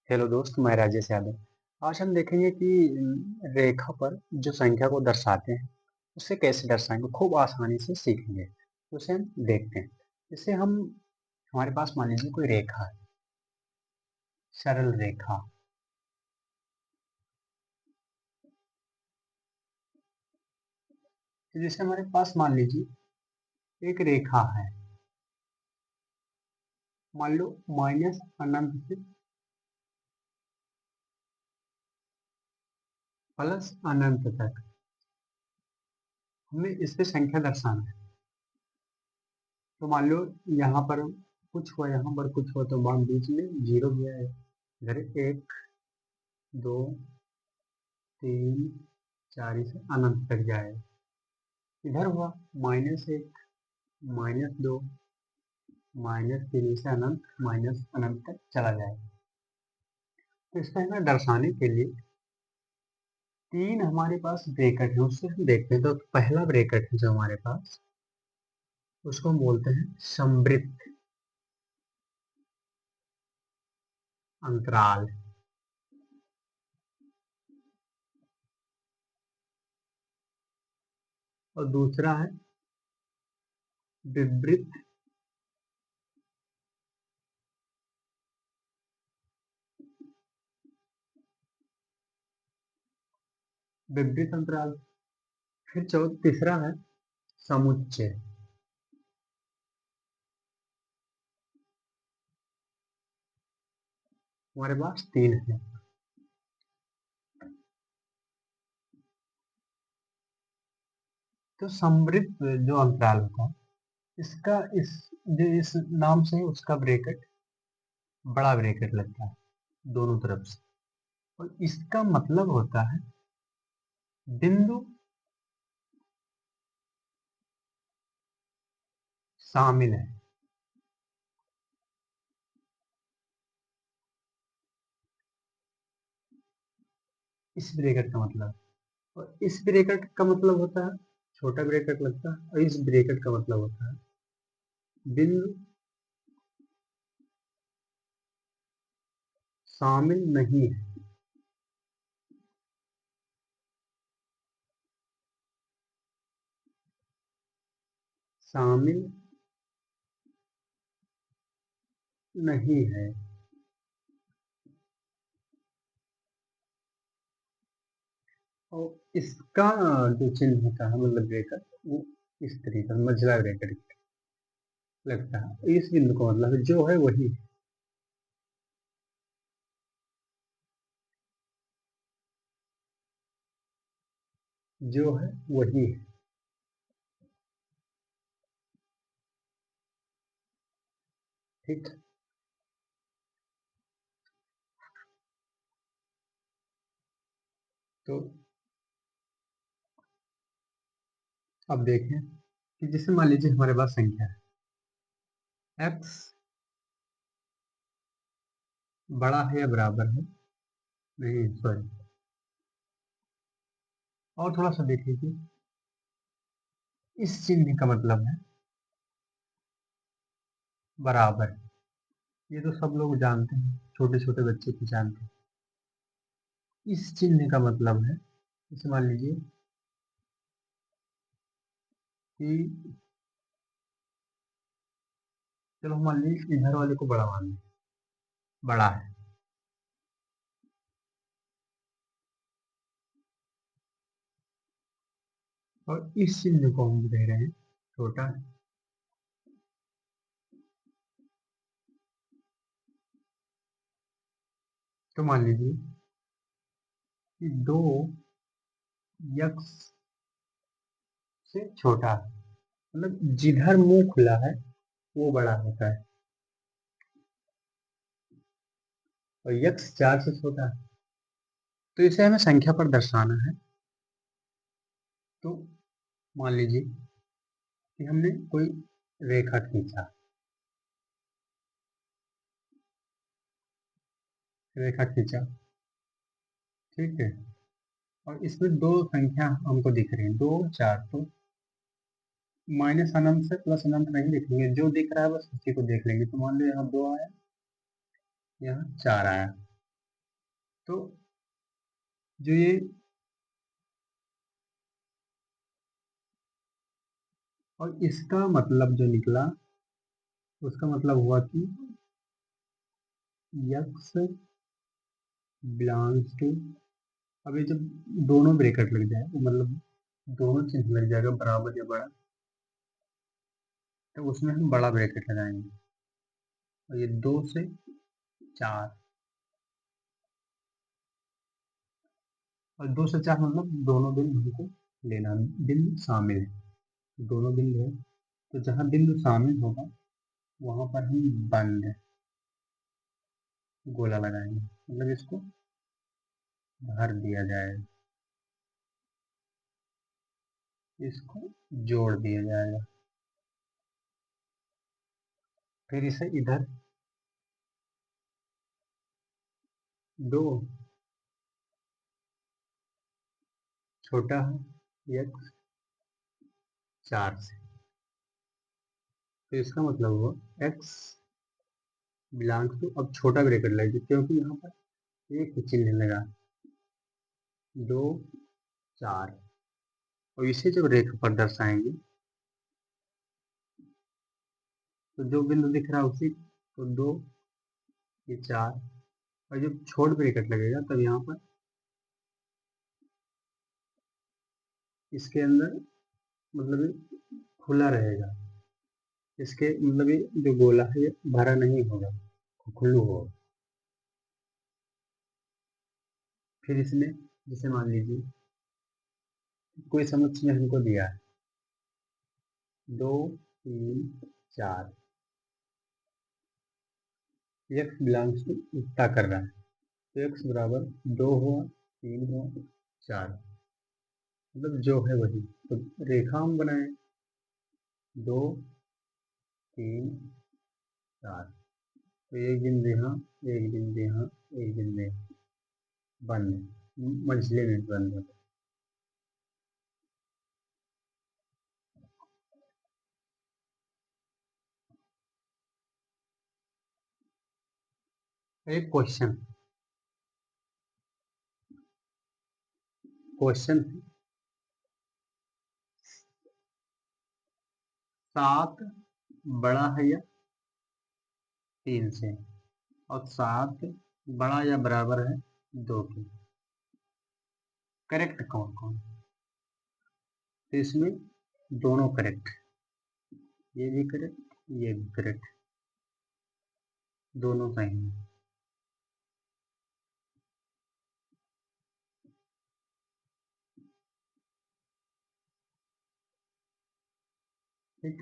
Hello दोस्त, मैं राजेश यादव। आज हम देखेंगे कि रेखा पर जो संख्या को दर्शाते हैं उसे कैसे दर्शाएंगे, खूब आसानी से सीखेंगे। तो उसे हम देखते हैं। जैसे हम हमारे पास मान लीजिए कोई रेखा है, सरल रेखा। तो जैसे हमारे पास मान लीजिए एक रेखा है, मान लो माइनस अनंत से प्लस अनंत तक हमें इस पे संख्या दर्शाना है। तो मान लो यहाँ पर कुछ हुआ, यहाँ पर कुछ हुआ, तो मान बीच में जीरो गया है। इधर एक, दो, तीन, चार से अनंत तक जाए। इधर हुआ माइनस एक, माइनस दो, माइनस तीन से अनंत, माइनस अनंत तक चला जाए। तो इसको हमें दर्शाने के लिए तीन हमारे पास ब्रैकेट है, उससे हम देखते हैं। तो पहला ब्रैकेट है जो हमारे पास, उसको हम बोलते हैं समवृत्त अंतराल। और दूसरा है विवृत विवृत अंतराल। फिर तीसरा है समुच्चय। हमारे पास तीन है। तो समवृत्त जो अंतराल होता है, इसका इस नाम से उसका ब्रैकेट बड़ा ब्रैकेट लगता है दोनों तरफ से। और इसका मतलब होता है बिंदु शामिल है। इस ब्रैकेट का मतलब, और इस ब्रैकेट का मतलब होता है छोटा ब्रैकेट लगता है। और इस ब्रैकेट का मतलब होता है बिंदु शामिल नहीं है। शामिल नहीं है। और इसका जो चिन्ह होता है, मतलब ब्रैकेट, वो इस तरीके से मझला ब्रैकेट लगता है। इस बिंदु का मतलब जो है वही है। जो है वही है। ठीक। तो अब देखें कि जैसे मान लीजिए हमारे पास संख्या है x बड़ा है या बराबर है, नहीं सॉरी, और थोड़ा सा देखिए कि इस चिन्ह का मतलब है बराबर। ये तो सब लोग जानते हैं, छोटे छोटे बच्चे भी जानते हैं। इस चिन्ह का मतलब है, जैसे मान लीजिए कि चलो मान लीजिए इधर वाले को बड़ा मान लें, बड़ा है। और इस चिन्ह को हम दे रहे हैं छोटा है। तो मान लीजिए कि दो यक्स से छोटा है, मतलब जिधर मुंह खुला है वो बड़ा होता है, और यक्स चार से छोटा है। तो इसे हमें संख्या पर दर्शाना है। तो मान लीजिए कि हमने कोई रेखा खींचा, रेखा खींचा, ठीक है। और इसमें दो संख्या हमको दिख रही है, दो चार। तो माइनस अनंत से प्लस अनंत नहीं लिखेंगे, जो दिख रहा है बस उसी को देख लेंगे। तो मान लो यहाँ दो आया, यहाँ चार आया। तो जो ये और इसका मतलब जो निकला उसका मतलब हुआ कि यक्स बिलोंग्स टू, अभी जब दोनों ब्रैकेट लग जाए तो मतलब दोनों चिन्ह लग जाएगा बराबर या बड़ा, तो उसमें हम बड़ा ब्रैकेट लगाएंगे। और ये 2 से 4, और 2 से 4 मतलब दोनों बिंदु हमको लेना, बिंदु शामिल है, दोनों बिंदु है, तो जहाँ बिंदु शामिल होगा वहां पर हम बंद गोला लगाएंगे, मतलब इसको भर दिया जाएगा, इसको जोड़ दिया जाएगा। फिर इसे इधर 2 छोटा है x 4 से, तो इसका मतलब हुआ x बिलोंग्स टू, अब छोटा ब्रैकेट लगे क्योंकि यहाँ पर एक चिन्ह लगा, 2 4, और इसे जब रेखा पर दर्शाएंगे तो जो बिंदु दिख रहा है उसी, तो 2 ये 4, और जब छोट ब्रैकेट लगेगा तब यहाँ पर इसके अंदर मतलब ये खुला रहेगा, इसके मतलब ये जो गोला है ये भरा नहीं होगा, खुल्लू होगा। फिर इसमें जैसे मान लीजिए कोई समस्या हमको दिया है 2 3 4, एक्स बिलोंग्स टू इतना कर रहा है, तो एक्स बराबर 2 हुआ 3 हुआ 4, मतलब जो है वही, तो रेखा हम बनाए 2 3 4, तो एक बिंदु यहाँ, एक बिंदु यहाँ, एक बिंदु यहाँ, बंद, मंझले में बंद होता है। एक क्वेश्चन 7 बड़ा है या 3 से, और 7 बड़ा या बराबर है 2 के, करेक्ट कौन कौन, तो इसमें दोनों करेक्ट, ये भी करेक्ट ये भी करेक्ट, दोनों सही हैं। ठीक।